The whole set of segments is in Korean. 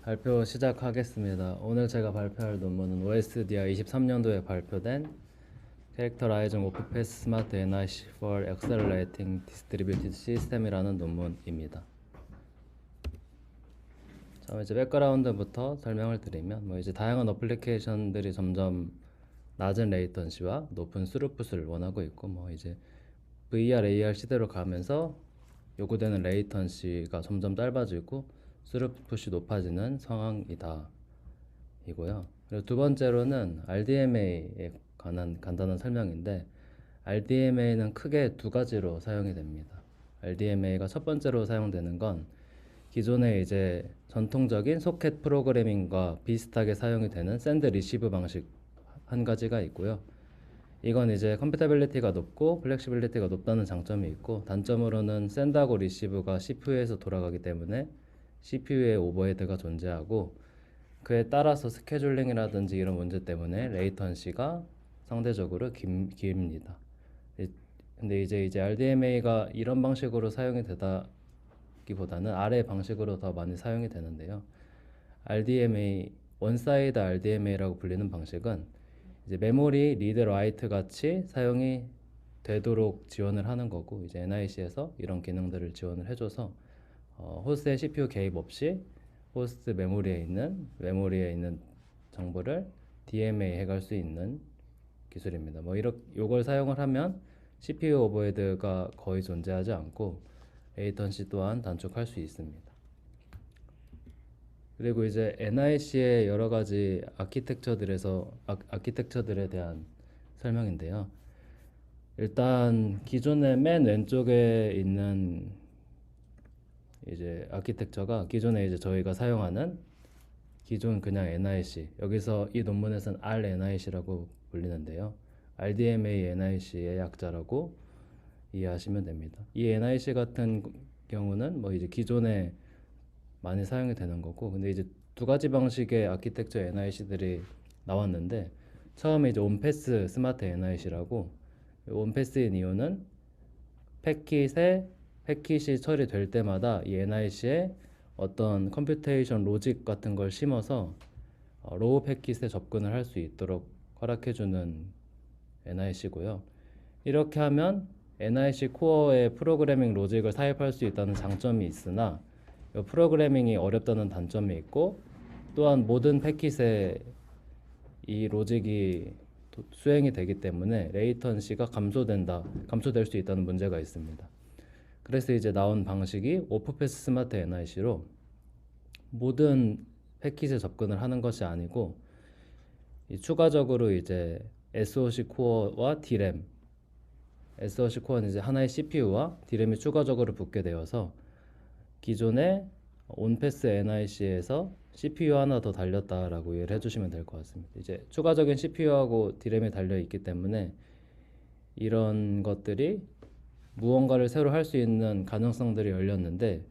발표 시작하겠습니다. 오늘 제가 발표할 논문은 OSDR 23년도에 발표된 Characterizing Off-Path Smart NIC for Accelerating Distributed System이라는 논문입니다. 처음 이제 백그라운드부터 설명을 드리면 이제 다양한 어플리케이션들이 점점 낮은 레이턴시와 높은 스루풋을 원하고 있고 이제 VR, AR 시대로 가면서 요구되는 레이턴시가 점점 짧아지고 스루풋이 높아지는 상황이다 이고요. 그리고 두 번째로는 RDMA에 관한 간단한 설명인데, RDMA는 크게 두 가지로 사용이 됩니다. RDMA가 첫 번째로 사용되는 건 기존의 이제 전통적인 소켓 프로그래밍과 비슷하게 사용이 되는 샌드 리시브 방식 한 가지가 있고요. 이건 이제 컴피터빌리티가 높고 플렉시빌리티가 높다는 장점이 있고, 단점으로는 샌드하고 리시브가 CPU에서 돌아가기 때문에 CPU에 오버헤드가 존재하고, 그에 따라서 스케줄링이라든지 이런 문제 때문에 레이턴시가 상대적으로 깁니다. 근데 이제 RDMA가 이런 방식으로 사용이 되다기보다는 아래 방식으로 더 많이 사용이 되는데요. RDMA, 원사이드 RDMA라고 불리는 방식은 이제 메모리 리드 라이트 같이 사용이 되도록 지원을 하는 거고, 이제 NIC에서 이런 기능들을 지원을 해줘서 호스트의 CPU 개입 없이 호스트 메모리에 있는 정보를 DMA 해갈 수 있는 기술입니다. 요걸 사용을 하면 CPU 오버헤드가 거의 존재하지 않고 레이턴시 또한 단축할 수 있습니다. 그리고 이제 NIC의 여러 가지 아키텍처들에 대한 설명인데요. 일단 기존의 맨 왼쪽에 있는 이제 아키텍처가 기존에 이제 저희가 사용하는 기존 그냥 NIC, 여기서 이 논문에서는 RNIC라고 불리는데요. RDMA NIC의 약자라고 이해하시면 됩니다. 이 NIC 같은 경우는 이제 기존에 많이 사용이 되는 거고, 근데 이제 두 가지 방식의 아키텍처 NIC들이 나왔는데, 처음에 이제 온패스 스마트 NIC라고, 온패스인 이유는 패킷이 처리될 때마다 이 NIC에 어떤 컴퓨테이션 로직 같은 걸 심어서 로우 패킷에 접근을 할 수 있도록 허락해주는 NIC고요. 이렇게 하면 NIC 코어에 프로그래밍 로직을 삽입할 수 있다는 장점이 있으나 프로그래밍이 어렵다는 단점이 있고, 또한 모든 패킷에 이 로직이 수행이 되기 때문에 레이턴시가 감소될 수 있다는 문제가 있습니다. 그래서 이제 나온 방식이 오프패스 스마트 NIC로 모든 패킷에 접근을 하는 것이 아니고, 추가적으로 이제 SoC 코어와 DRAM, SoC 코어는 이제 하나의 CPU와 DRAM이 추가적으로 붙게 되어서 기존의 온패스 NIC에서 CPU 하나 더 달렸다라고 이해를 해주시면 될 것 같습니다. 이제 추가적인 CPU하고 DRAM이 달려 있기 때문에 이런 것들이 무언가를 새로 할 수 있는 가능성들이 열렸는데,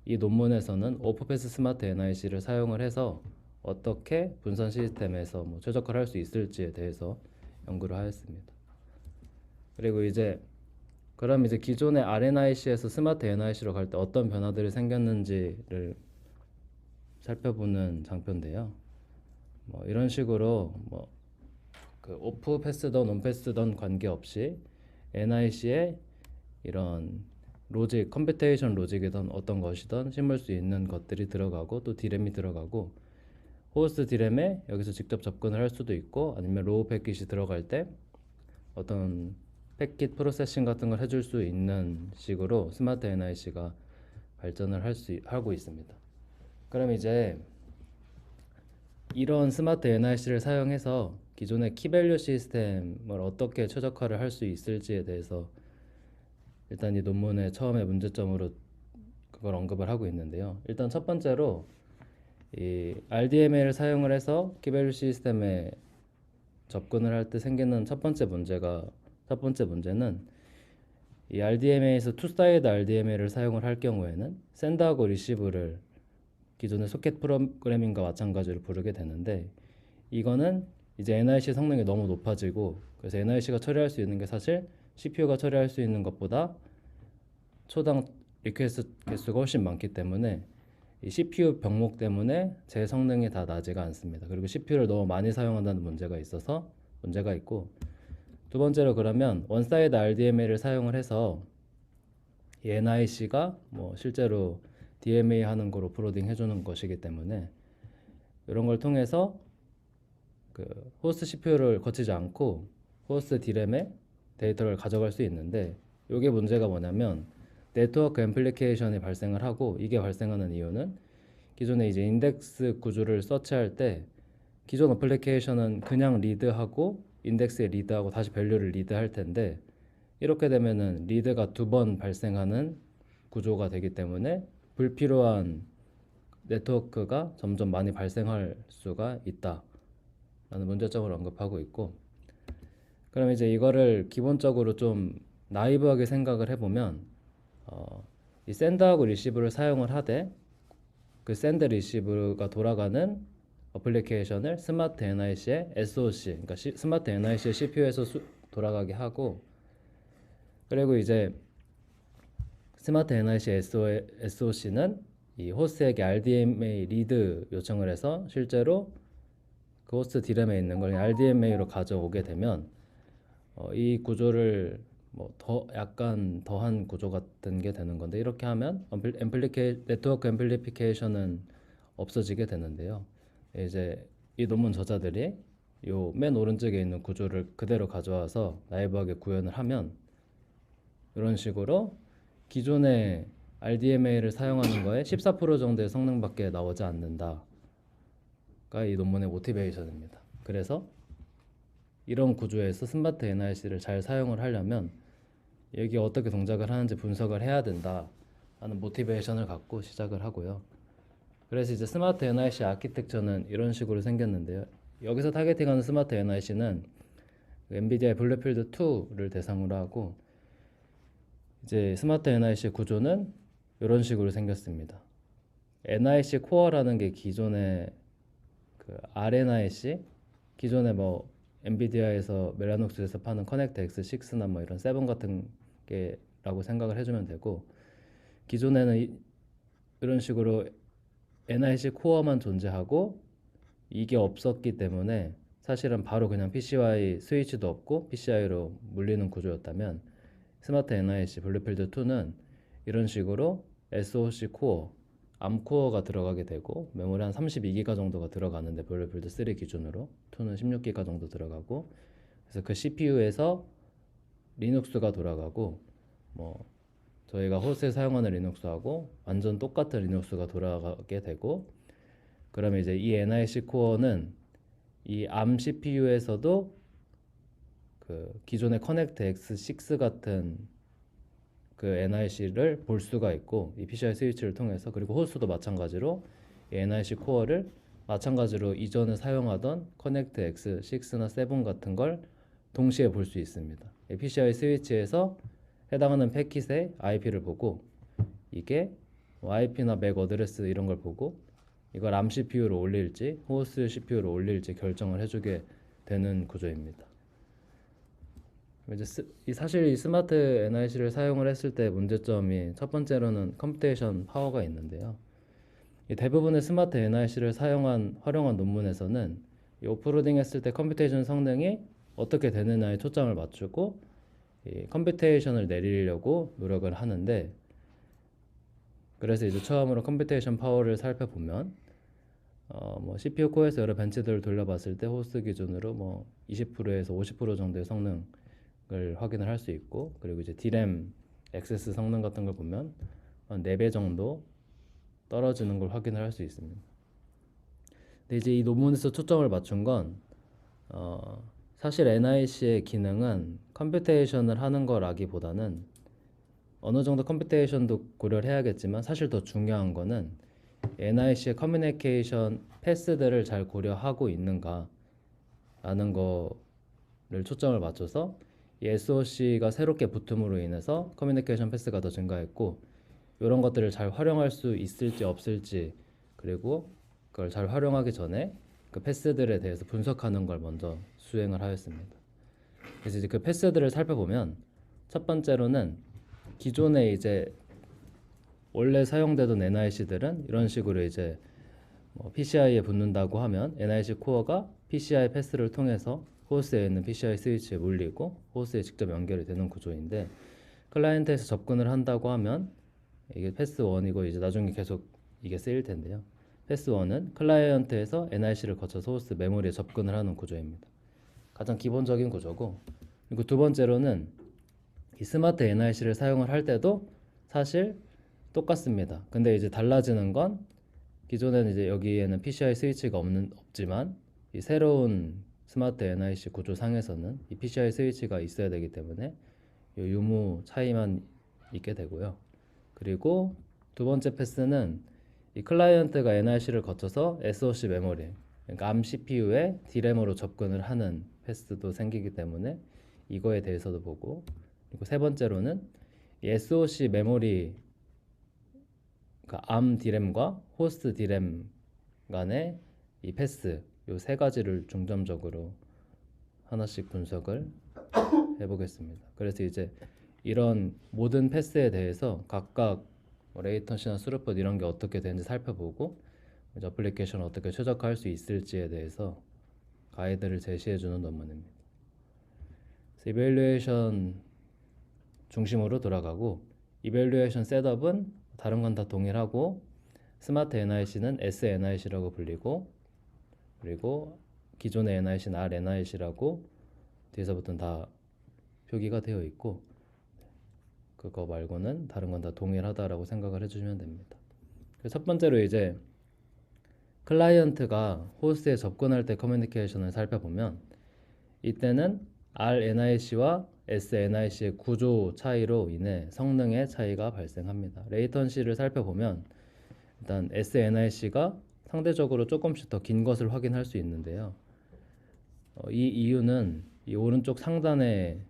이 논문에서는 오프패스 스마트 NIC를 사용을 해서 어떻게 분산 시스템에서 최적화를 할 수 있을지에 대해서 연구를 하였습니다. 그리고 그럼 이제 기존의 RNIC에서 스마트 NIC로 갈 때 어떤 변화들이 생겼는지를 살펴보는 장표인데요. 이런 식으로 그 오프 패스던 온 패스던 관계없이 NIC에 이런 로직, 컴퓨테이션 로직이든 어떤 것이든 심을 수 있는 것들이 들어가고, 또 디램이 들어가고, 호스트 디램에 여기서 직접 접근을 할 수도 있고, 아니면 로우 패킷이 들어갈 때 어떤 패킷 프로세싱 같은 걸 해줄 수 있는 식으로 스마트 NIC가 발전을 하고 있습니다. 그럼 이제 이런 스마트 NIC를 사용해서 기존의 키밸류 시스템을 어떻게 최적화를 할 수 있을지에 대해서 일단 이 논문의 처음에 문제점으로 그걸 언급을 하고 있는데요. 일단 첫 번째로 이 RDMA를 사용을 해서 키밸류 시스템에 접근을 할 때 생기는 첫 번째 문제는 이 RDMA에서 투사이드 RDMA를 사용을 할 경우에는 샌드하고 리시브를 기존의 소켓 프로그래밍과 마찬가지로 부르게 되는데, 이거는 이제 NIC 성능이 너무 높아지고, 그래서 NIC가 처리할 수 있는 게 사실 CPU가 처리할 수 있는 것보다 초당 리퀘스트 개수가 훨씬 많기 때문에 이 CPU 병목 때문에 제 성능이 다 나지가 않습니다. 그리고 CPU를 너무 많이 사용한다는 문제가 있고, 두 번째로 그러면 원사이드 RDMA를 사용을 해서 이 NIC가 뭐 실제로 DMA 하는 거로 프로딩 해주는 것이기 때문에 이런 걸 통해서 그 호스트 CPU를 거치지 않고 호스트 D램에 데이터를 가져갈 수 있는데, 이게 문제가 뭐냐면 네트워크 앰플리케이션이 발생을 하고, 이게 발생하는 이유는 기존에 이제 인덱스 구조를 서치할 때 기존 어플리케이션은 그냥 리드하고 인덱스에 리드하고 다시 밸류를 리드할 텐데, 이렇게 되면은 리드가 두 번 발생하는 구조가 되기 때문에 불필요한 네트워크가 점점 많이 발생할 수가 있다라는 문제점을 언급하고 있고, 그럼 이제 이거를 기본적으로 좀 나이브하게 생각을 해보면 이 샌드하고 리시브를 사용을 하되 그 샌드 리시브가 돌아가는 어플리케이션을 스마트 NIC의 SOC, 그러니까 스마트 NIC의 CPU에서 돌아가게 하고, 그리고 이제 스마트 NIC SOC는 이 호스트에게 RDMA 리드 요청을 해서 실제로 그 호스트 D램에 있는 걸 RDMA로 가져오게 되면 이 구조를 뭐 약간 더한 구조 같은 게 되는 건데, 이렇게 하면 네트워크 앰플리피케이션은 없어지게 되는데요. 이제 이 논문 저자들이 요 맨 오른쪽에 있는 구조를 그대로 가져와서 나이브하게 구현을 하면 이런 식으로 기존의 RDMA를 사용하는 거에 14% 정도의 성능밖에 나오지 않는다가 이 논문의 모티베이션입니다. 그래서 이런 구조에서 스마트 NIC를 잘 사용을 하려면 여기 어떻게 동작을 하는지 분석을 해야 된다 하는 모티베이션을 갖고 시작을 하고요. 그래서 이제 스마트 NIC 아키텍처는 이런 식으로 생겼는데요. 여기서 타겟팅하는 스마트 NIC는 엔비디아의 블루필드 2를 대상으로 하고, 이제 스마트 NIC 구조는 이런 식으로 생겼습니다. NIC 코어라는 게 기존의 그 RNIC, 기존에 뭐 엔비디아에서 멜라녹스에서 파는 커넥트 X6나 뭐 이런 7 같은 게라고 생각을 해주면 되고, 기존에는 이런 식으로 NIC 코어만 존재하고 이게 없었기 때문에 사실은 바로 그냥 PCI 스위치도 없고 PCI로 물리는 구조였다면, 스마트 NIC 블루필드 2는 이런 식으로 SoC 코어, 암 코어가 들어가게 되고, 메모리 한 32기가 정도가 들어가는데 블루필드 3 기준으로 2는 16기가 정도 들어가고, 그래서 그 CPU에서 리눅스가 돌아가고, 뭐 저희가 호스트에 사용하는 리눅스하고 완전 똑같은 리눅스가 돌아가게 되고, 그러면 이제 이 NIC 코어는 이 암 CPU에서도 그 기존의 커넥트 X6 같은 그 NIC를 볼 수가 있고, 이 PCI 스위치를 통해서, 그리고 호스트도 마찬가지로 이 NIC 코어를 마찬가지로 이전에 사용하던 커넥트 X6나 7 같은 걸 동시에 볼 수 있습니다. 이 PCI 스위치에서 해당하는 패킷의 IP를 보고, 이게 IP나 MAC 어드레스 이런 걸 보고 이걸 암 CPU로 올릴지 호스트 CPU로 올릴지 결정을 해주게 되는 구조입니다. 이제 사실 이 스마트 NIC를 사용을 했을 때 문제점이, 첫 번째로는 컴퓨테이션 파워가 있는데요. 이 대부분의 스마트 NIC를 활용한 논문에서는 이 오프로딩 했을 때 컴퓨테이션 성능이 어떻게 되느냐에 초점을 맞추고 이 컴퓨테이션을 내리려고 노력을 하는데, 그래서 이제 처음으로 컴퓨테이션 파워를 살펴보면 뭐 CPU 코어에서 여러 벤치들을 돌려봤을 때 호스트 기준으로 뭐 20%에서 50% 정도의 성능을 확인을 할 수 있고, 그리고 이제 D램 액세스 성능 같은 걸 보면 한 4배 정도 떨어지는 걸 확인을 할 수 있습니다. 근데 이제 이 논문에서 초점을 맞춘 건 사실 NIC의 기능은 컴퓨테이션을 하는 거라기보다는 어느 정도 컴퓨테이션도 고려를 해야겠지만, 사실 더 중요한 거는 NIC의 커뮤니케이션 패스들을 잘 고려하고 있는가 라는 거를 초점을 맞춰서 이 SOC가 새롭게 붙음으로 인해서 커뮤니케이션 패스가 더 증가했고, 이런 것들을 잘 활용할 수 있을지 없을지, 그리고 그걸 잘 활용하기 전에 그 패스들에 대해서 분석하는 걸 먼저 수행을 하였습니다. 그래서 이제 그 패스들을 살펴보면, 첫 번째로는 기존에 이제 원래 사용되던 NIC들은 이런 식으로 이제 PCI에 붙는다고 하면 NIC 코어가 PCI 패스를 통해서 호스트에 있는 PCI 스위치에 물리고 호스트에 직접 연결이 되는 구조인데, 클라이언트에서 접근을 한다고 하면 이게 패스 1이고 이제 나중에 계속 이게 쓰일 텐데요. 패스 1은 클라이언트에서 NIC를 거쳐서 호스트 메모리에 접근을 하는 구조입니다. 가장 기본적인 구조고, 그리고 두 번째로는 이 스마트 NIC를 사용을 할 때도 사실 똑같습니다. 근데 이제 달라지는 건, 기존에는 이제 여기에는 PCI 스위치가 없지만 이 새로운 스마트 NIC 구조상에서는 이 PCI 스위치가 있어야 되기 때문에 이 유무 차이만 있게 되고요. 그리고 두 번째 패스는 이 클라이언트가 NIC를 거쳐서 SoC 메모리, 그러니까 ARM CPU에 D램으로 접근을 하는 패스도 생기기 때문에 이거에 대해서도 보고, 그리고 세 번째로는 이 SoC 메모리, 그러니까 ARM D램과 호스트 D램 간의 이 패스, 요 세 가지를 중점적으로 하나씩 분석을 해보겠습니다. 그래서 이제 이런 모든 패스에 대해서 각각 레이턴시나 스루풋 이런 게 어떻게 되는지 살펴보고 이제 어플리케이션을 어떻게 최적화할 수 있을지에 대해서 가이드를 제시해주는 논문입니다. 이밸류에이션 중심으로 돌아가고, 이밸류에이션 셋업은 다른 건 다 동일하고 스마트 NIC는 SNIC라고 불리고, 그리고 기존의 NIC는 RNIC라고 뒤에서부터는 다 표기가 되어 있고, 그거 말고는 다른 건 다 동일하다라고 생각을 해주시면 됩니다. 첫 번째로 이제 클라이언트가 호스트에 접근할 때 커뮤니케이션을 살펴보면, 이때는 RNIC와 SNIC의 구조 차이로 인해 성능의 차이가 발생합니다. 레이턴시를 살펴보면 일단 SNIC가 상대적으로 조금씩 더 긴 것을 확인할 수 있는데요. 이 이유는 이 오른쪽 상단의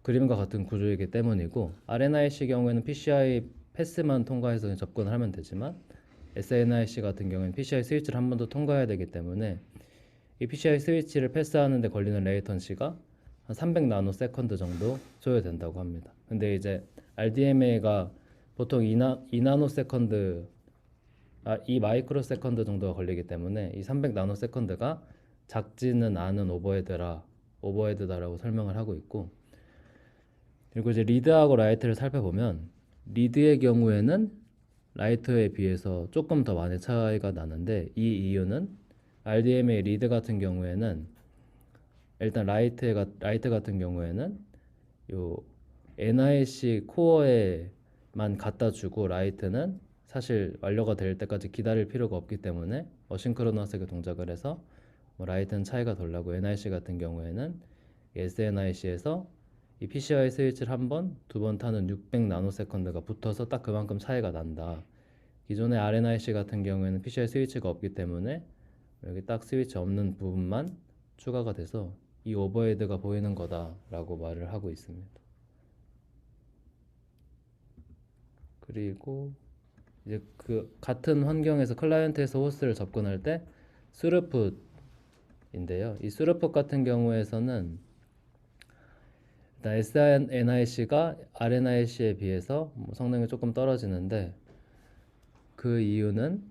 그림과 같은 구조이기 때문이고, RNIC 경우에는 PCI 패스만 통과해서 접근을 하면 되지만 SNIC 같은 경우에는 PCI 스위치를 한 번 더 통과해야 되기 때문에 이 PCI 스위치를 패스하는 데 걸리는 레이턴시가 한 300나노세컨드 정도 소요된다고 합니다. 근데 이제 RDMA가 보통 2나노세컨드, 2마이크로세컨드 정도가 걸리기 때문에 이 300나노세컨드가 작지는 않은 오버헤드다라고 설명을 하고 있고, 그리고 이제 리드하고 라이트를 살펴보면 리드의 경우에는 라이트에 비해서 조금 더 많이 차이가 나는데, 이 이유는 RDMA 리드 같은 경우에는 일단 라이트 같은 경우에는 요 NIC 코어에만 갖다 주고, 라이트는 사실 완료가 될 때까지 기다릴 필요가 없기 때문에 어싱크로너스하게 동작을 해서 라이트는 차이가 덜 나고, NIC 같은 경우에는 SNIC에서 이 PCI 스위치를 한 번, 두 번 타는 600나노세컨드가 붙어서 딱 그만큼 차이가 난다. 기존의 RNIC 같은 경우에는 PCI 스위치가 없기 때문에 여기 딱 스위치 없는 부분만 추가가 돼서 이 오버헤드가 보이는 거다라고 말을 하고 있습니다. 그리고 이제 그 같은 환경에서 클라이언트에서 호스트를 접근할 때 스루풋인데요. 이 스루풋 같은 경우에서는 일단 SNIC가 RNIC에 비해서 성능이 조금 떨어지는데, 그 이유는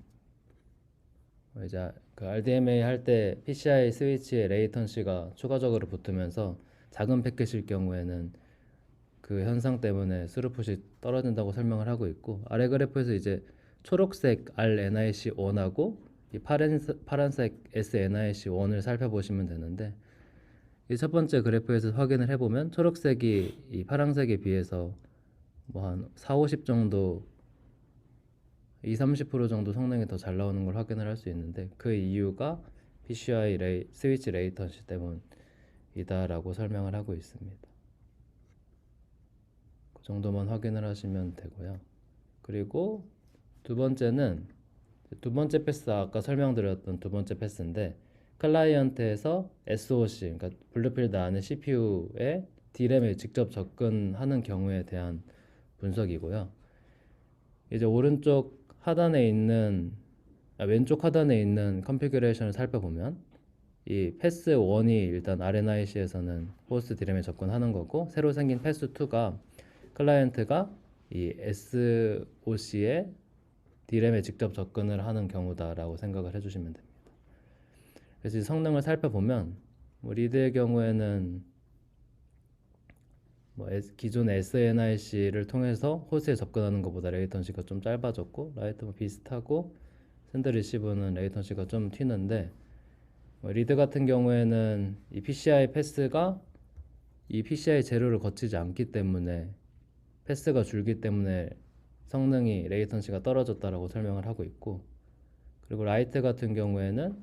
이제 그 RDMA 할 때 PCI 스위치에 레이턴시가 추가적으로 붙으면서 작은 패킷일 경우에는 그 현상 때문에 스루풋이 떨어진다고 설명을 하고 있고, 아래 그래프에서 이제 초록색 RNIC1하고 이 파란색 SNIC1을 살펴보시면 되는데, 이 첫 번째 그래프에서 확인을 해보면 초록색이 이 파란색에 비해서 뭐 한 4, 50 정도, 20-30% 정도 성능이 더 잘 나오는 걸 확인을 할 수 있는데, 그 이유가 PCI 스위치 레이턴시 때문이다라고 설명을 하고 있습니다. 그 정도만 확인을 하시면 되고요. 그리고 두 번째 패스, 아까 설명드렸던 두 번째 패스인데, 클라이언트에서 SoC, 그러니까 블루필드 안에 CPU에 D램에 직접 접근하는 경우에 대한 분석이고요. 이제 왼쪽 하단에 있는 컨피규레이션을 살펴보면 이 패스 1이 일단 RNIC에서는 호스트 D램에 접근하는 거고, 새로 생긴 패스 2가 클라이언트가 이 SoC의 D램에 직접 접근을 하는 경우다라고 생각을 해주시면 됩니다. 그래서 이 성능을 살펴보면 뭐 리드의 경우에는 뭐 기존의 SNIC를 통해서 호스에 접근하는 것보다 레이턴시가 좀 짧아졌고, 라이트도 비슷하고, 샌드 리시브는 레이턴시가 좀 튀는데, 뭐 리드 같은 경우에는 이 PCI 패스가 이 PCI 제로를 거치지 않기 때문에, 패스가 줄기 때문에 성능이 레이턴시가 떨어졌다라고 설명을 하고 있고, 그리고 라이트 같은 경우에는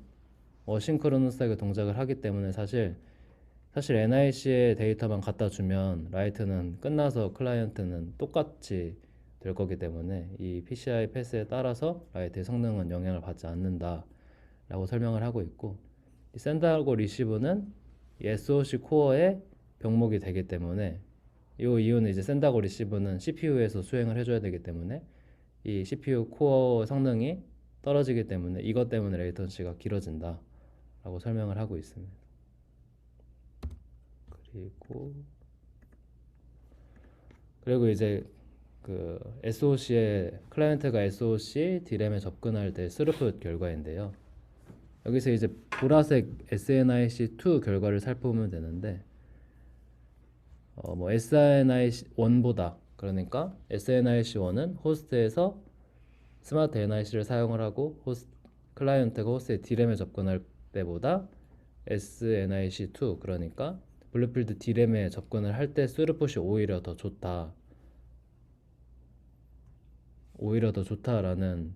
어싱크로너스하게 동작을 하기 때문에 사실 NIC의 데이터만 갖다 주면 라이트는 끝나서 클라이언트는 똑같이 될 거기 때문에 이 PCI 패스에 따라서 라이트의 성능은 영향을 받지 않는다 라고 설명을 하고 있고, 이 샌드하고 리시브는 이 SoC 코어의 병목이 되기 때문에 이 이유는 이제 샌드하고 리시브는 CPU에서 수행을 해줘야 되기 때문에 이 CPU 코어 성능이 떨어지기 때문에 이것 때문에 레이턴시가 길어진다 라고 설명을 하고 있습니다. 그리고 이제 그 SoC의 클라이언트가 SoC D램에 접근할 때 스루풋 결과인데요. 여기서 이제 보라색 SNIC2 결과를 살펴보면 되는데, 뭐 SNIC1보다, 그러니까 SNIC1은 호스트에서 스마트 NIC를 사용을 하고 클라이언트가 호스트의 D램에 접근할 때보다 SNIC2, 그러니까 블루필드 D램에 접근을 할 때 스루풋이 오히려 더 좋다라는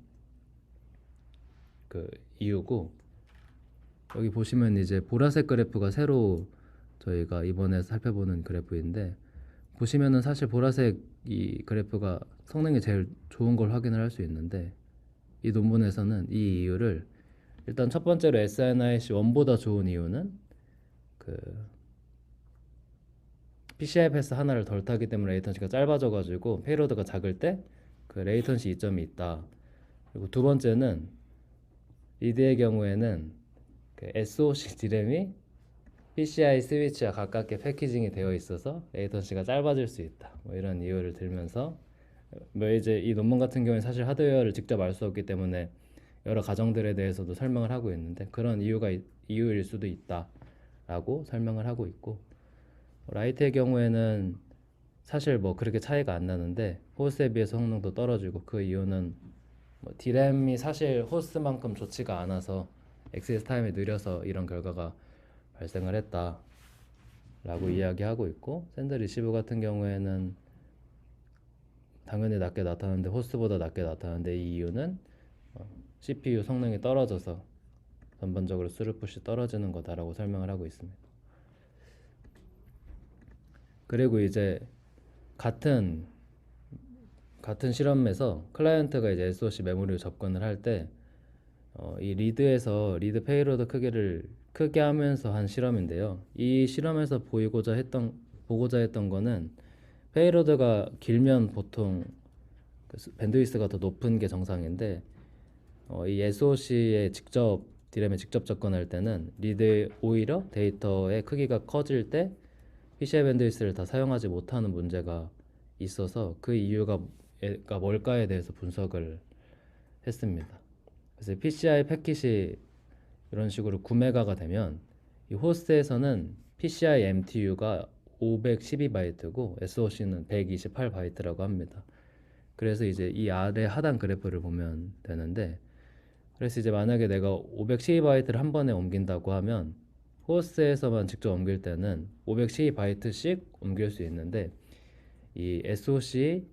그 이유고, 여기 보시면 이제 보라색 그래프가 새로 저희가 이번에 살펴보는 그래프인데, 보시면은 사실 보라색 이 그래프가 성능이 제일 좋은 걸 확인을 할 수 있는데, 이 논문에서는 이 이유를 일단 첫 번째로 SNIC1보다 좋은 이유는 그 PCI 패스 하나를 덜 타기 때문에 레이턴시가 짧아져 가지고 페이로드가 작을 때 그 레이턴시 이점이 있다. 그리고 두 번째는 리드의 경우에는 그 SoC D램이 PCI 스위치와 가깝게 패키징이 되어 있어서 레이턴시가 짧아질 수 있다. 뭐 이런 이유를 들면서, 뭐 이제 이 논문 같은 경우에 사실 하드웨어를 직접 알 수 없기 때문에 여러 가정들에 대해서도 설명을 하고 있는데, 그런 이유일 수도 있다라고 설명을 하고 있고, 라이트의 경우에는 사실 뭐 그렇게 차이가 안 나는데 호스에 비해서 성능도 떨어지고, 그 이유는 뭐 D램이 사실 호스만큼 좋지가 않아서 액세스 타임이 느려서 이런 결과가 발생을 했다라고 이야기하고 있고, 샌드 리시브 같은 경우에는 당연히 낮게 나타나는데 호스보다 낮게 나타나는데, 이 이유는 CPU 성능이 떨어져서 전반적으로 스루풋이 떨어지는 거다라고 설명을 하고 있습니다. 그리고 이제 같은 실험에서 클라이언트가 이제 SoC 메모리를 접근을 할 때 이 리드에서 리드 페이로드 크기를 크게 하면서 한 실험인데요. 이 실험에서 보고자 했던 거는 페이로드가 길면 보통 밴드위스가 더 높은 게 정상인데, 이 SoC에 D램에 직접 접근할 때는 리드 오히려 데이터의 크기가 커질 때 PCI 밴드위스를 다 사용하지 못하는 문제가 있어서 그 이유가 뭘까에 대해서 분석을 했습니다. 그래서 PCI 패킷이 이런 식으로 구매가가 되면 이 호스트에서는 PCI MTU가 512바이트고 SoC는 128바이트라고 합니다. 그래서 이제 이 아래 하단 그래프를 보면 되는데, 그래서 이제 만약에 내가 512바이트를 한 번에 옮긴다고 하면 호스트에서만 직접 옮길 때는 512바이트씩 옮길 수 있는데, 이 SoC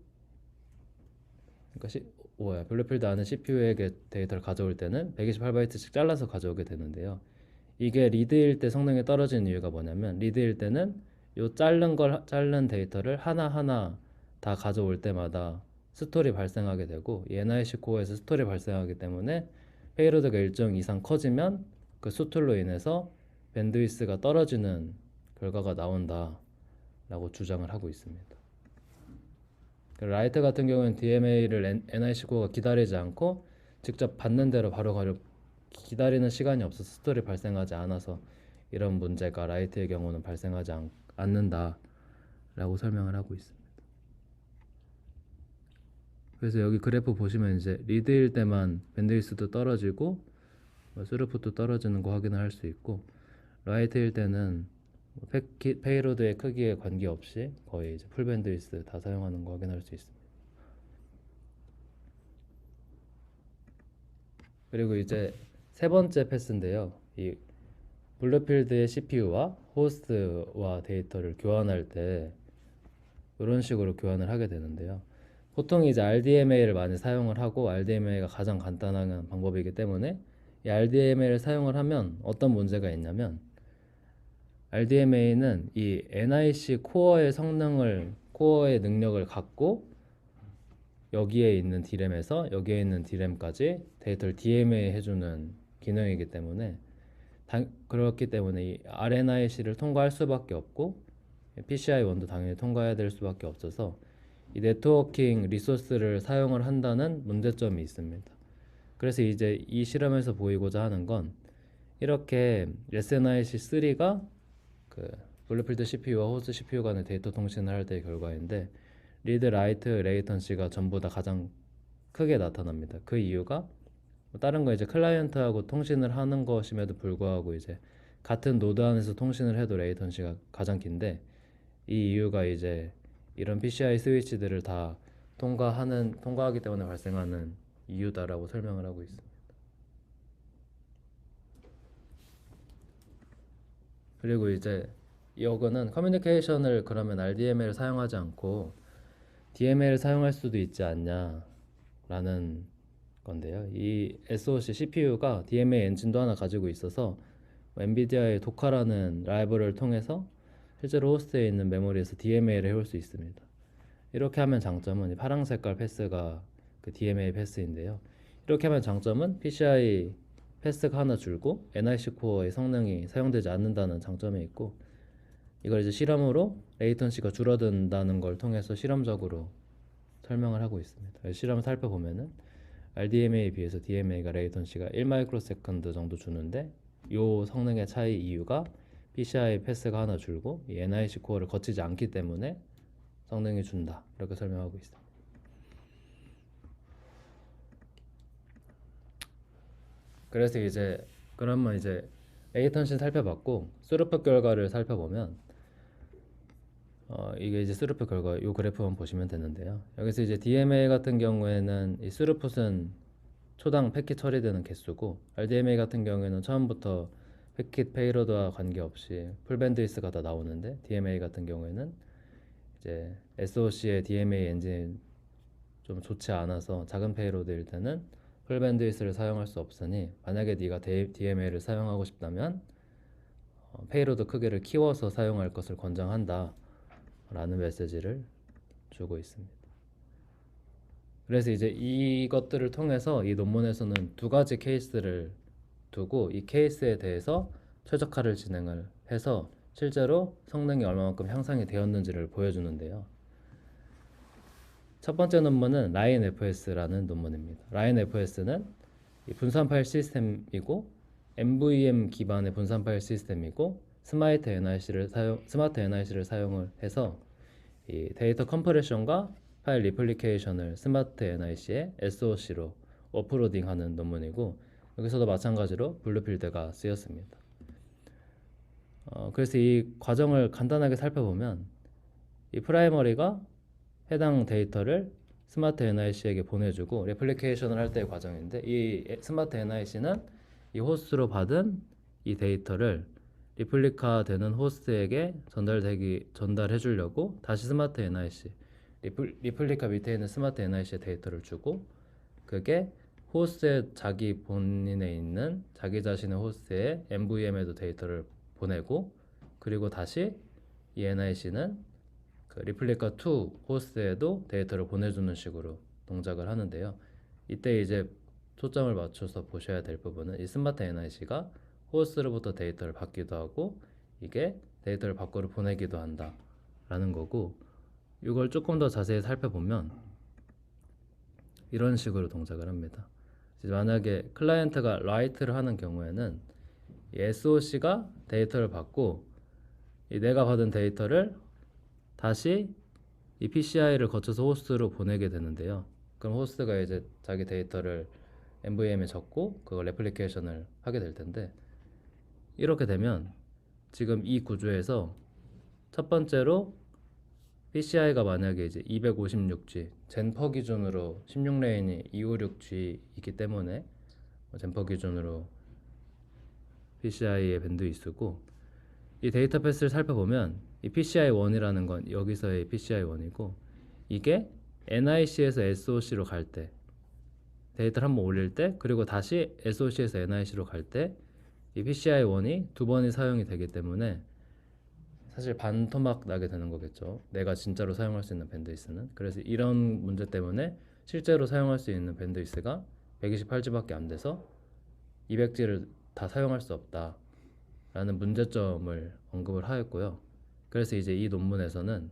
그러니까 블루필드 안에 CPU에게 데이터를 가져올 때는 128바이트씩 잘라서 가져오게 되는데요. 이게 리드일 때 성능이 떨어지는 이유가 뭐냐면, 리드일 때는 요 자른 데이터를 하나하나 다 가져올 때마다 스톨이 발생하게 되고, 이 NIC 코어에서 스톨이 발생하기 때문에 페이로드가 일정 이상 커지면 그 스톨로 인해서 밴드위스가 떨어지는 결과가 나온다 라고 주장을 하고 있습니다. 라이트 같은 경우는 DMA를 NIC 코어가 기다리지 않고 직접 받는 대로 바로 기다리는 시간이 없어서 스톨이 발생하지 않아서 이런 문제가 라이트의 경우는 발생하지 않는다 라고 설명을 하고 있습니다. 그래서 여기 그래프 보시면 이제 리드일 때만 밴드위스도 떨어지고 스루풋도 떨어지는 거 확인을 할 수 있고, 라이트일 때는 페이로드의 크기에 관계없이 거의 이제 풀 밴드위스 다 사용하는 거 확인할 수 있습니다. 그리고 이제 세 번째 패스인데요. 이 블루필드의 CPU와 호스트와 데이터를 교환할 때 이런 식으로 교환을 하게 되는데요. 보통 이제 RDMA를 많이 사용을 하고, RDMA가 가장 간단한 방법이기 때문에 이 RDMA를 사용을 하면 어떤 문제가 있냐면, RDMA는 이 NIC 코어의 코어의 능력을 갖고 여기에 있는 D램에서 여기에 있는 D램까지 데이터를 DMA 해주는 기능이기 때문에, 그렇기 때문에 이 RNIC를 통과할 수밖에 없고 PCI-1도 당연히 통과해야 될 수밖에 없어서 이 네트워킹 리소스를 사용을 한다는 문제점이 있습니다. 그래서 이제 이 실험에서 보이고자 하는 건, 이렇게 SNIC3가 그 블루필드 CPU와 호스트 CPU 간의 데이터 통신을 할 때의 결과인데, 리드, 라이트, 레이턴시가 전부 다 가장 크게 나타납니다. 그 이유가 다른 거 이제 클라이언트하고 통신을 하는 것임에도 불구하고 이제 같은 노드 안에서 통신을 해도 레이턴시가 가장 긴데, 이 이유가 이제 이런 PCI 스위치들을 다 통과하기 때문에 발생하는 이유다라고 설명을 하고 있습니다. 그리고 이제 이거는 커뮤니케이션을 그러면 RDMA를 사용하지 않고 DMA를 사용할 수도 있지 않냐 라는 건데요. 이 SoC CPU가 DMA 엔진도 하나 가지고 있어서 엔비디아의 도카라는 라이브러리를 통해서 실제로 호스트에 있는 메모리에서 DMA를 해올 수 있습니다. 이렇게 하면 장점은, 이 파란 색깔 패스가 그 DMA 패스인데요. 이렇게 하면 장점은 PCI 패스가 하나 줄고 NIC 코어의 성능이 사용되지 않는다는 장점이 있고, 이걸 이제 실험으로 레이턴시가 줄어든다는 걸 통해서 실험적으로 설명을 하고 있습니다. 실험을 살펴보면은 RDMA에 비해서 DMA가 레이턴시가 1마이크로세컨드 정도 주는데, 이 성능의 차이 이유가 PCI 패스가 하나 줄고 이 NIC 코어를 거치지 않기 때문에 성능이 준다, 이렇게 설명하고 있습니다. 그래서 이제 그러면 이제 레이턴시 살펴봤고, 스루풋 결과를 살펴보면 이게 이제 스루풋 결과, 이 그래프만 보시면 되는데요. 여기서 이제 DMA 같은 경우에는 이 스루풋은 초당 패킷 처리되는 개수고, RDMA 같은 경우에는 처음부터 패킷 페이로드와 관계없이 풀 밴드위스가 다 나오는데, DMA 같은 경우에는 이제 SoC의 DMA 엔진이 좀 좋지 않아서 작은 페이로드일 때는 풀 밴드위스를 사용할 수 없으니, 만약에 네가 DMA를 사용하고 싶다면 페이로드 크기를 키워서 사용할 것을 권장한다 라는 메시지를 주고 있습니다. 그래서 이제 이것들을 통해서 이 논문에서는 두 가지 케이스를 두고 이 케이스에 대해서 최적화를 진행을 해서 실제로 성능이 얼마만큼 향상이 되었는지를 보여주는데요. 첫 번째 논문은 라인FS라는 논문입니다. 라인FS는 분산 파일 시스템이고, MVM 기반의 분산 파일 시스템이고, 스마트 NIC를 사용을 해서 이 데이터 컴프레션과 파일 리플리케이션을 스마트 NIC의 SOC로 오프로딩하는 논문이고, 여기서도 마찬가지로 블루필드가 쓰였습니다. 그래서 이 과정을 간단하게 살펴보면, 이 프라이머리가 해당 데이터를 스마트 NIC에게 보내주고 레플리케이션을 할 때의 과정인데, 이 스마트 NIC는 이 호스트로 받은 이 데이터를 리플리카 되는 호스트에게 전달해 주려고 다시 스마트 NIC, 리플리카 밑에 있는 스마트 NIC의 데이터를 주고, 그게 호스트의 자기 본인에 있는 자기 자신의 호스트에 MVM에도 데이터를 보내고, 그리고 다시 이 NIC는 그 리플리카 2 호스트에도 데이터를 보내주는 식으로 동작을 하는데요. 이때 이제 초점을 맞춰서 보셔야 될 부분은, 이 스마트 NIC가 호스트로부터 데이터를 받기도 하고 이게 데이터를 밖으로 보내기도 한다 라는 거고, 이걸 조금 더 자세히 살펴보면 이런 식으로 동작을 합니다. 만약에 클라이언트가 라이트를 하는 경우에는 이 SOC가 데이터를 받고 이 내가 받은 데이터를 다시 이 PCI를 거쳐서 호스트로 보내게 되는데요. 그럼 호스트가 이제 자기 데이터를 MVM에 적고 그걸 레플리케이션을 하게 될 텐데, 이렇게 되면 지금 이 구조에서 첫 번째로 PCI가 만약에 이제 256G 젠퍼 기준으로 16레인이 256G 있기 때문에 젠퍼 기준으로 PCI의 밴드위스고, 이 데이터 패스를 살펴보면 이 PCI1이라는 건 여기서의 PCI1이고, 이게 NIC에서 SOC로 갈 때, 데이터를 한번 올릴 때, 그리고 다시 SOC에서 NIC로 갈 때 이 PCI1이 두 번이 사용이 되기 때문에 사실 반토막 나게 되는 거겠죠. 내가 진짜로 사용할 수 있는 밴드위스는. 그래서 이런 문제 때문에 실제로 사용할 수 있는 밴드위스가 128G밖에 안 돼서 200G를 다 사용할 수 없다 라는 문제점을 언급을 하였고요. 그래서 이제 이 논문에서는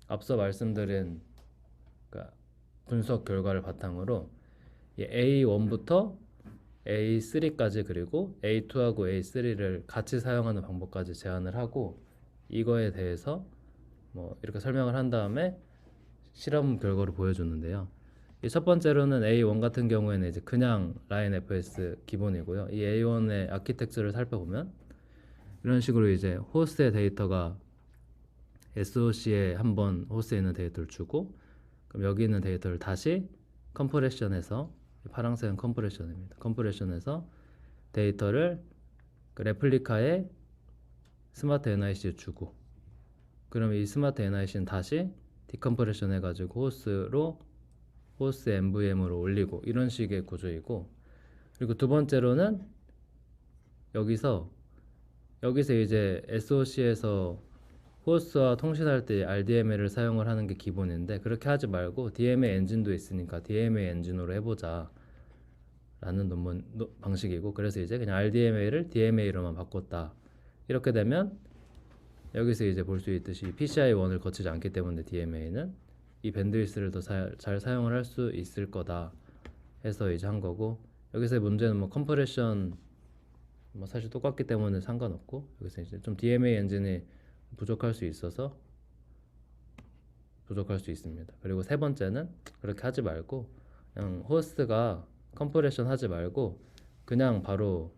앞서 말씀드린 그러니까 분석 결과를 바탕으로 A1부터 A3까지 그리고 A2하고 A3를 같이 사용하는 방법까지 제안을 하고, 이거에 대해서 뭐 이렇게 설명을 한 다음에 실험 결과를 보여줬는데요. 이 첫 번째로는 A1 같은 경우에는 이제 그냥 라인 FS 기본이고요. 이 A1의 아키텍처를 살펴보면 이런 식으로 이제 호스트의 데이터가 SOC에 한번 호스트에 있는 데이터를 주고, 그럼 여기 있는 데이터를 다시 컴프레션해서, 파란색은 컴프레션입니다. 컴프레션해서 데이터를 그 레플리카에 스마트 NIC에 주고, 그러면 이 스마트 NIC는 다시 디컴프레션 해가지고 호스트 MVM으로 올리고, 이런 식의 구조이고, 그리고 두 번째로는 여기서 이제 SOC에서 호스트와 통신할 때 RDMA를 사용을 하는 게 기본인데, 그렇게 하지 말고 DMA 엔진도 있으니까 DMA 엔진으로 해보자 라는 논문 방식이고, 그래서 이제 그냥 RDMA를 DMA로만 바꿨다. 이렇게 되면 여기서 이제 볼 수 있듯이 PCI1을 거치지 않기 때문에 DMA는 이 밴드위스를 더 잘 사용을 할 수 있을 거다 해서 이제 한 거고, 여기서의 문제는 뭐 컴프레션 뭐 사실 똑같기 때문에 상관없고, 여기서 이제 좀 DMA 엔진이 부족할 수 있어서 부족할 수 있습니다. 그리고 세 번째는 그렇게 하지 말고 그냥 호스트가 컴프레션 하지 말고 그냥 바로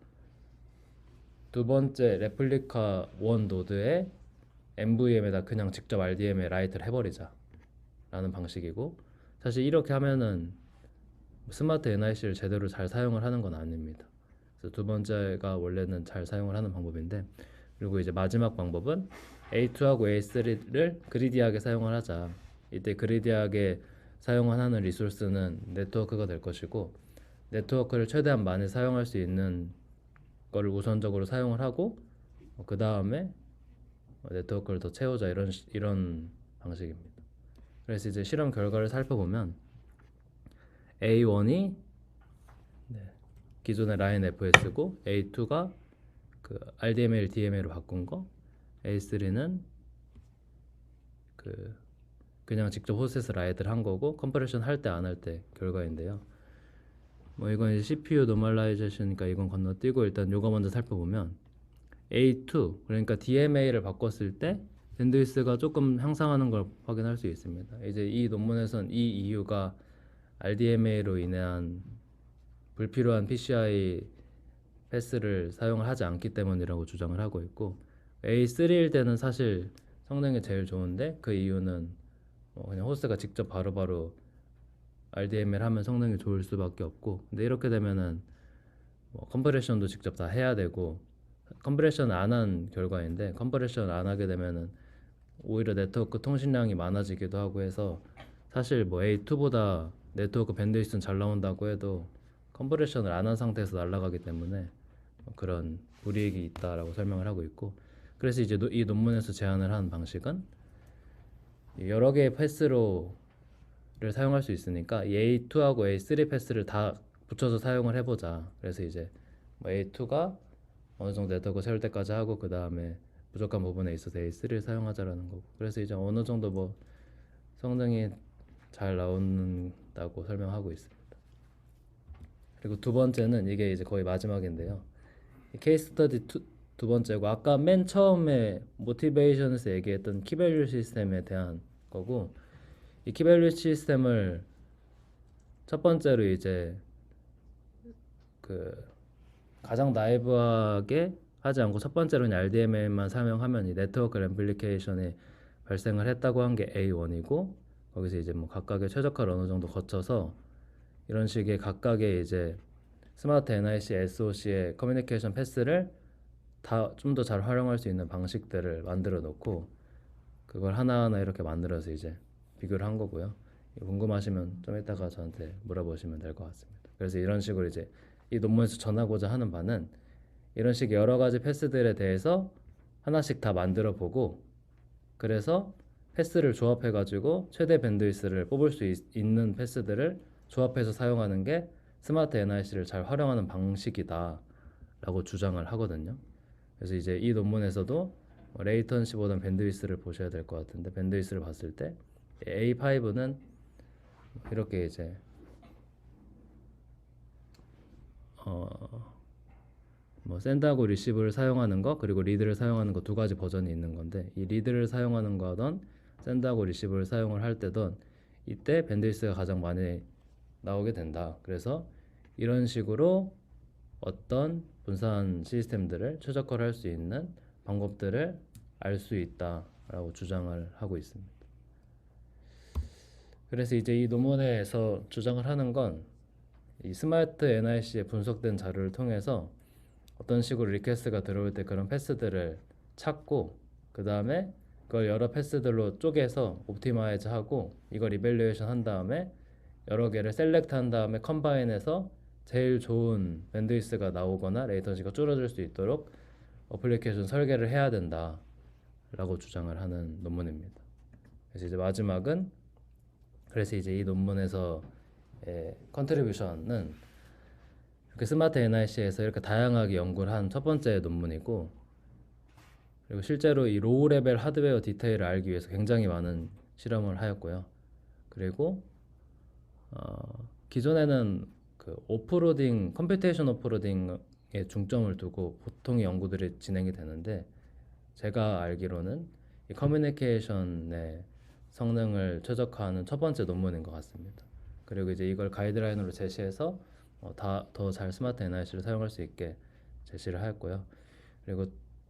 두 번째 레플리카 1 노드에 MVM에다 그냥 직접 RDM에 라이트를 해버리자 라는 방식이고, 사실 이렇게 하면은 스마트 NIC를 제대로 잘 사용을 하는 건 아닙니다. 그래서 두 번째가 원래는 잘 사용을 하는 방법인데, 그리고 이제 마지막 방법은 A2하고 A3를 그리디하게 사용을 하자. 이때 그리디하게 사용하는 리소스는 네트워크가 될 것이고, 네트워크를 최대한 많이 사용할 수 있는 거를 우선적으로 사용을 하고, 그 다음에 네트워크를 더 채우자, 이런 방식입니다. 그래서 이제 실험 결과를 살펴보면 A1이 기존의 라인 FS고, A2가 그 RDMA를 DMA로 바꾼 거, A3는 그냥 직접 호스트에서 라이트를 한 거고, 컴프레션 할 때 안 할 때 결과인데요. 뭐 이건 이제 CPU 노멀라이제이션이니까 이건 건너뛰고, 일단 요거 먼저 살펴보면 A2 그러니까 DMA를 바꿨을 때 밴드위스가 조금 향상하는 걸 확인할 수 있습니다. 이제 이 논문에선 이 이유가 RDMA로 인한 불필요한 PCI 패스를 사용을 하지 않기 때문이라고 주장을 하고 있고, A3일 때는 사실 성능이 제일 좋은데, 그 이유는 그냥 호스트가 직접 바로바로 RDMA를 하면 성능이 좋을 수밖에 없고, 근데 이렇게 되면은 컴프레션도 직접 다 해야 되고, 컴프레션 안 한 결과인데, 컴프레션 안 하게 되면은 오히려 네트워크 통신량이 많아지기도 하고 해서, 사실 뭐 A2보다 네트워크 밴드위스는 잘 나온다고 해도 컴프레션을 안 한 상태에서 날아가기 때문에 그런 불이익이 있다라고 설명을 하고 있고, 그래서 이제 이 논문에서 제안을 한 방식은 여러 개의 패스를 사용할 수 있으니까 A2하고 A3 패스를 다 붙여서 사용을 해보자. 그래서 이제 뭐 A2가 어느 정도 네트워크 세울 때까지 하고, 그 다음에 부족한 부분에 있어서 A3를 사용하자라는 거고, 그래서 이제 어느 정도 뭐 성능이 잘 나온다고 설명하고 있습니다. 그리고 두 번째는 이게 이제 거의 마지막인데요. 케이스 스터디 두 번째고, 아까 맨 처음에 모티베이션에서 얘기했던 키밸류 시스템에 대한 거고, 이 키밸류 시스템을 첫 번째로 이제 그 가장 나이브하게 하지 않고 첫 번째로 그냥 RDMA만 사용하면 이 네트워크 앰플리케이션이 발생을 했다고 한 게 A1이고, 거기서 이제 뭐 각각의 최적화를 어느 정도 거쳐서 이런 식의 각각의 이제 스마트 NIC, SOC의 커뮤니케이션 패스를 다 좀 더 잘 활용할 수 있는 방식들을 만들어 놓고 그걸 하나하나 이렇게 만들어서 이제 비교를 한 거고요. 궁금하시면 좀 이따가 저한테 물어보시면 될 것 같습니다. 그래서 이런 식으로 이제 이 논문에서 전하고자 하는 바는 이런 식의 여러 가지 패스들에 대해서 하나씩 다 만들어 보고, 그래서 패스를 조합해 가지고 최대 밴드위스를 뽑을 수 있는 패스들을 조합해서 사용하는 게 스마트 NIC를 잘 활용하는 방식이다 라고 주장을 하거든요. 그래서 이제 이 논문에서도 레이턴시보다는 밴드위스를 보셔야 될 것 같은데, 밴드위스를 봤을 때 A5는 이렇게 이제 뭐 샌드하고 리시브를 사용하는 거, 그리고 리드를 사용하는 거 두 가지 버전이 있는 건데, 이 리드를 사용하는 거든 샌드하고 리시브를 사용을 할 때든 이때 밴드위스가 가장 많이 나오게 된다. 그래서 이런 식으로 어떤 분산 시스템들을 최적화를 할 수 있는 방법들을 알 수 있다라고 주장을 하고 있습니다. 그래서 이제 이 논문에서 주장을 하는 건 이 스마트 NIC에 분석된 자료를 통해서 어떤 식으로 리퀘스트가 들어올 때 그런 패스들을 찾고, 그 다음에 그걸 여러 패스들로 쪼개서 옵티마이즈 하고, 이걸 이밸류에이션 한 다음에 여러 개를 셀렉트 한 다음에 컴바인해서 제일 좋은 밴드위스가 나오거나 레이턴시가 줄어들 수 있도록 어플리케이션 설계를 해야 된다 라고 주장을 하는 논문입니다. 그래서 이제 마지막은, 그래서 이제 이 논문에서 컨트리뷰션은 이렇게 스마트 NIC에서 이렇게 다양하게 연구를 한 첫 번째 논문이고, 그리고 실제로 이 로우 레벨 하드웨어 디테일을 알기 위해서 굉장히 많은 실험을 하였고요. 그리고 기존에는 그 오프로딩, 컴퓨테이션 오프로딩에 중점을 두고 보통의 연구들이 진행이 되는데, 제가 알기로는 이 커뮤니케이션의 성능을 최적화하는 첫 번째 논문인 것 같습니다. 그리고 이제 이걸 가이드라인으로 제시해서 더 잘 스마트 NIC를 사용할 수 있게 제시를 하였고요. 그리고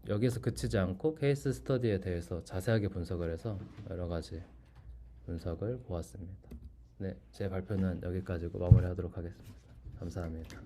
여기서 그치지 않고 케이스 스터디에 대해서 자세하게 분석을 해서 여러 가지 분석을 보았습니다. 네, 제 발표는 여기까지고 마무리하도록 하겠습니다. 감사합니다.